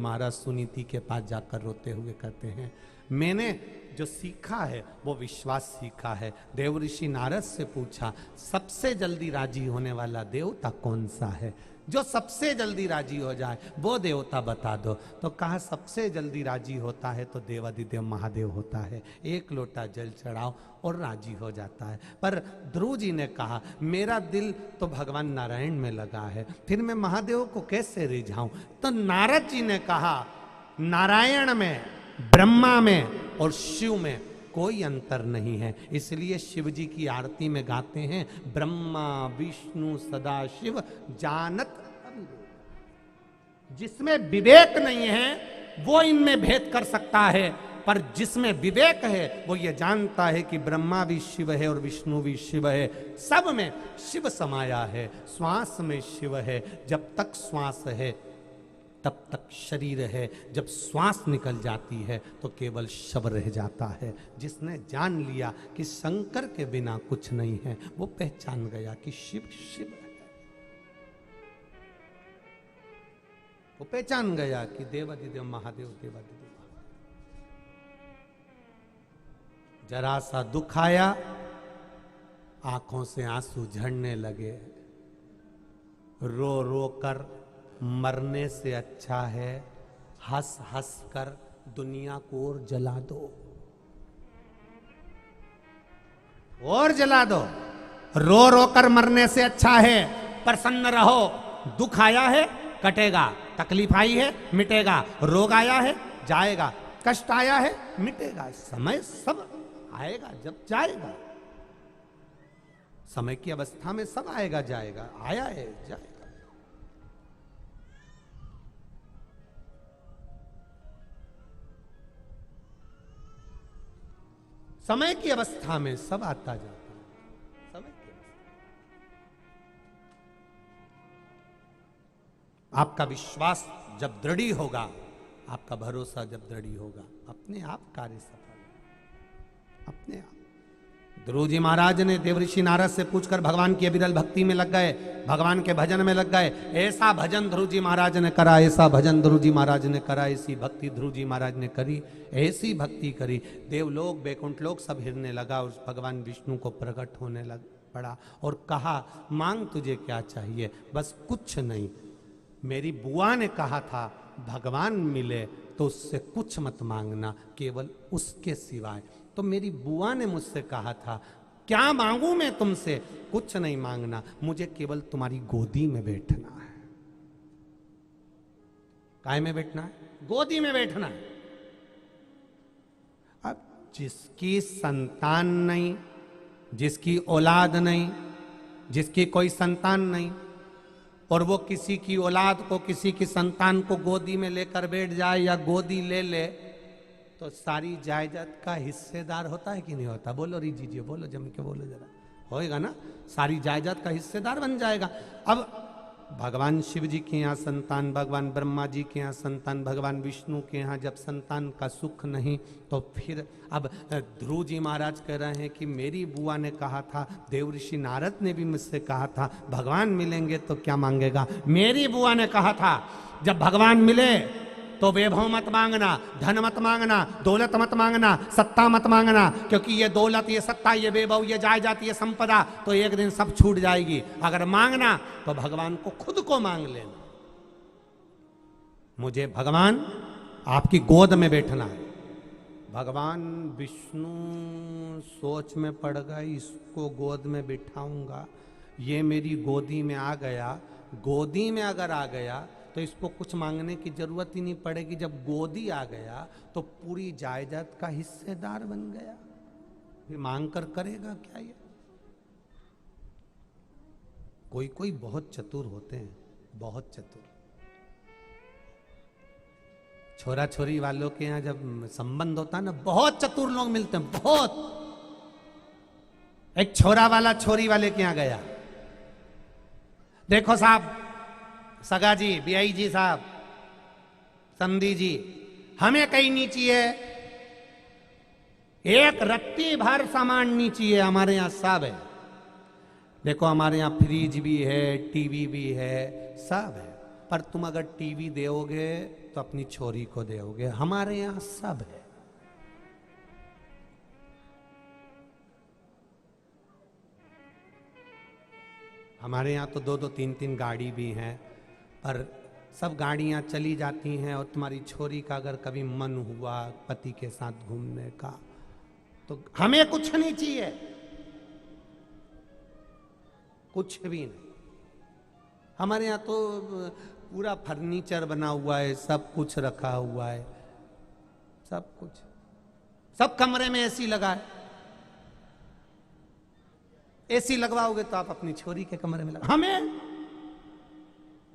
महाराज सुनीति के पास जाकर रोते हुए कहते हैं, मैंने जो सीखा है वो विश्वास सीखा है। देव ऋषि नारद से पूछा, सबसे जल्दी राजी होने वाला देवता कौन सा है? जो सबसे जल्दी राजी हो जाए वो देवता बता दो। तो कहा, सबसे जल्दी राजी होता है तो देवाधिदेव महादेव होता है। एक लोटा जल चढ़ाओ और राजी हो जाता है। पर ध्रुव जी ने कहा, मेरा दिल तो भगवान नारायण में लगा है, फिर मैं महादेव को कैसे रिझाऊं? तो नारद जी ने कहा, नारायण में, ब्रह्मा में और शिव में कोई अंतर नहीं है। इसलिए शिव जी की आरती में गाते हैं, ब्रह्मा विष्णु सदा शिव जानत। जिसमें विवेक नहीं है वो इनमें भेद कर सकता है, पर जिसमें विवेक है वो ये जानता है कि ब्रह्मा भी शिव है और विष्णु भी शिव है। सब में शिव समाया है, श्वास में शिव है। जब तक श्वास है तब तक शरीर है, जब श्वास निकल जाती है तो केवल शव रह जाता है। जिसने जान लिया कि शंकर के बिना कुछ नहीं है, वो पहचान गया कि शिव शिव है। वो पहचान गया कि देवाधिदेव महादेव देवाधिदेव। जरा सा दुख आया, आंखों से आंसू झड़ने लगे। रो रो कर मरने से अच्छा है हंस हंस कर दुनिया को और जला दो, और जला दो। रो रो कर मरने से अच्छा है प्रसन्न रहो। दुख आया है कटेगा, तकलीफ आई है मिटेगा, रोग आया है जाएगा, कष्ट आया है मिटेगा। समय सब आएगा जब जाएगा। समय की अवस्था में सब आएगा जाएगा, आया है जाएगा। समय की अवस्था में सब आता जाता है। समय की अवस्था, आपका विश्वास जब दृढ़ होगा, आपका भरोसा जब दृढ़ होगा, अपने आप कार्य सफल, अपने आप। ध्रुव जी महाराज ने देवऋषि नारद से पूछकर भगवान की अविरल भक्ति में लग गए, भगवान के भजन में लग गए। ऐसा भजन ध्रुव जी महाराज ने करा, ऐसा भजन ध्रुव जी महाराज ने करा, ऐसी भक्ति ध्रुव जी महाराज ने करी, ऐसी भक्ति करी। देवलोक बैकुंठ लोक सब हिरने लगा। उस भगवान विष्णु को प्रकट होने लग पड़ा और कहा, मांग तुझे क्या चाहिए? बस कुछ नहीं। मेरी बुआ ने कहा था, भगवान मिले तो उससे कुछ मत मांगना, केवल उसके सिवाय। तो मेरी बुआ ने मुझसे कहा था, क्या मांगू मैं तुमसे? कुछ नहीं मांगना, मुझे केवल तुम्हारी गोदी में बैठना है। काय में बैठना है? गोदी में बैठना है। अब जिसकी संतान नहीं, जिसकी औलाद नहीं, जिसकी कोई संतान नहीं, और वो किसी की औलाद को, किसी की संतान को गोदी में लेकर बैठ जाए या गोदी ले ले, तो सारी जायदाद का हिस्सेदार होता है कि नहीं होता? बोलो रिजी जी, बोलो जम के बोलो जरा। होएगा ना? सारी जायदाद का हिस्सेदार बन जाएगा। अब भगवान शिव जी के यहाँ संतान, भगवान ब्रह्मा जी के यहाँ संतान, भगवान विष्णु के यहाँ जब संतान का सुख नहीं, तो फिर अब ध्रुव जी महाराज कह रहे हैं कि मेरी बुआ ने कहा था, देव ऋषि नारद ने भी मुझसे कहा था, भगवान मिलेंगे तो क्या मांगेगा? मेरी बुआ ने कहा था, जब भगवान मिले तो वैभव मत मांगना, धन मत मांगना, दौलत मत मांगना, सत्ता मत मांगना, क्योंकि ये दौलत, ये सत्ता, ये वैभव, ये जायदाद, ये संपदा तो एक दिन सब छूट जाएगी। अगर मांगना तो भगवान को खुद को मांग लेना। मुझे भगवान आपकी गोद में बैठना है। भगवान विष्णु सोच में पड़ गए, इसको गोद में बिठाऊंगा, ये मेरी गोदी में आ गया। गोदी में अगर आ गया तो इसको कुछ मांगने की जरूरत ही नहीं पड़ेगी। जब गोदी आ गया तो पूरी जायदाद का हिस्सेदार बन गया। फिर मांग कर करेगा क्या ये? कोई कोई बहुत चतुर होते हैं, बहुत चतुर। छोरा छोरी वालों के यहाँ जब संबंध होता है ना, बहुत चतुर लोग मिलते हैं, बहुत। एक छोरा वाला छोरी वाले के यहाँ गया, देखो साहब, सगा जी, बियाई जी साहब, संधी जी, हमें कहीं नहीं चाहिए, एक रत्ती भर सामान नहीं चाहिए, हमारे यहां सब है। देखो हमारे यहाँ फ्रिज भी है, टीवी भी है, सब है, पर तुम अगर टीवी दोगे तो अपनी छोरी को दोगे। हमारे यहां सब है। हमारे यहाँ तो 2-2 3-3 गाड़ी भी हैं, पर सब गाड़ियाँ चली जाती हैं और तुम्हारी छोरी का अगर कभी मन हुआ पति के साथ घूमने का तो हमें कुछ नहीं चाहिए, कुछ भी नहीं। हमारे यहाँ तो पूरा फर्नीचर बना हुआ है, सब कुछ रखा हुआ है, सब कुछ, सब कमरे में एसी लगा है। एसी लगवाओगे तो आप अपनी छोरी के कमरे में लगा। हमें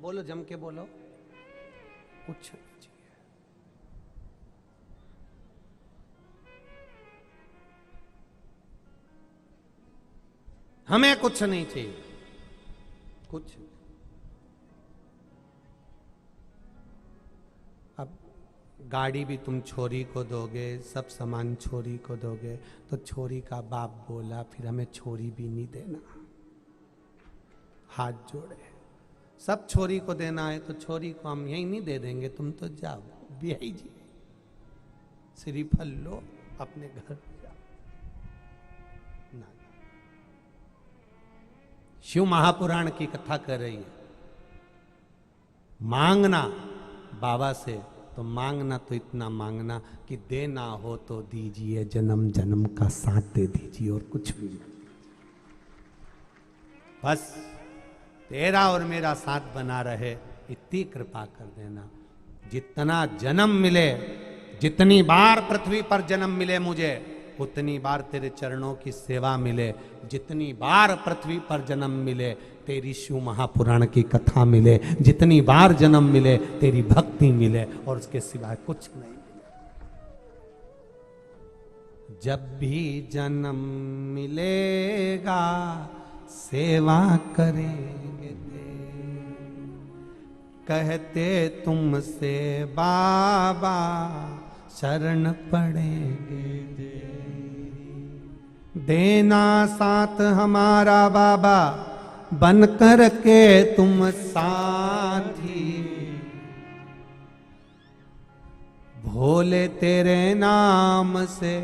बोलो, जम के बोलो, कुछ नहीं चाहिए। हमें कुछ नहीं चाहिए, कुछ। अब गाड़ी भी तुम छोरी को दोगे, सब सामान छोरी को दोगे, तो छोरी का बाप बोला फिर हमें छोरी भी नहीं देना। हाथ जोड़े, सब छोरी को देना है तो छोरी को हम यही नहीं दे देंगे, तुम तो जाओ बिहाई जी, श्रीफल लो अपने घर जाओ ना। शिव महापुराण की कथा कर रही है। मांगना बाबा से तो मांगना तो इतना मांगना कि देना हो तो दीजिए, जन्म जन्म का साथ दे दीजिए, और कुछ भी नहीं। बस तेरा और मेरा साथ बना रहे, इतनी कृपा कर देना। जितना जन्म मिले, जितनी बार पृथ्वी पर जन्म मिले मुझे, उतनी बार तेरे चरणों की सेवा मिले। जितनी बार पृथ्वी पर जन्म मिले, तेरी शिव महापुराण की कथा मिले। जितनी बार जन्म मिले, तेरी भक्ति मिले, और उसके सिवाय कुछ नहीं मिले। जब भी जन्म मिलेगा सेवा करेंगे तेरी, कहते तुमसे बाबा शरण पड़ेंगे। देना साथ हमारा बाबा, बन कर के तुम साथी, भोले तेरे नाम से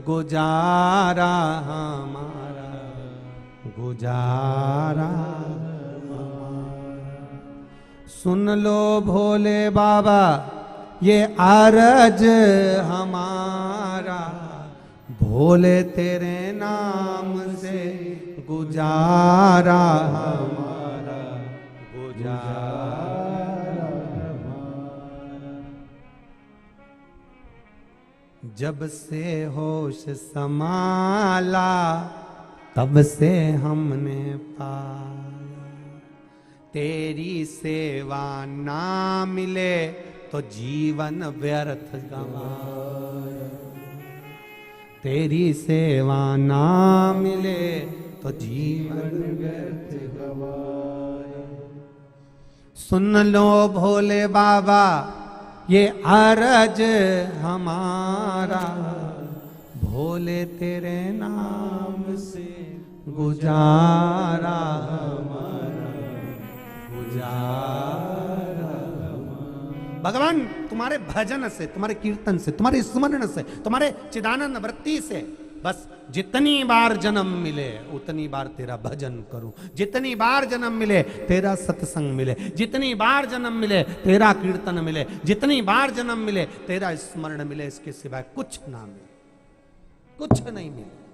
गुजारा हमारा, गुजारा हमारा। सुन लो भोले बाबा ये अरज हमारा, भोले तेरे नाम से गुजारा हमारा, गुजारा हमारा। जब से होश संभाला तब से हमने पाया, तेरी सेवा ना मिले तो जीवन व्यर्थ गवाया। तेरी सेवा ना मिले तो जीवन व्यर्थ गवाया। सुन लो भोले बाबा ये अरज हमारा, भोले तेरे नाम से गुजारा हमारा, गुजारा हमारा। भगवान तुम्हारे भजन से, तुम्हारे कीर्तन से, तुम्हारे स्मरण से, तुम्हारे चिदानंद वृत्ति से बस जितनी बार जन्म मिले उतनी बार तेरा भजन करूं, जितनी बार जन्म मिले तेरा सत्संग मिले, जितनी बार जन्म मिले तेरा कीर्तन मिले, जितनी बार जन्म मिले तेरा स्मरण मिले। इसके सिवाय कुछ ना मिले, कुछ नहीं मिले।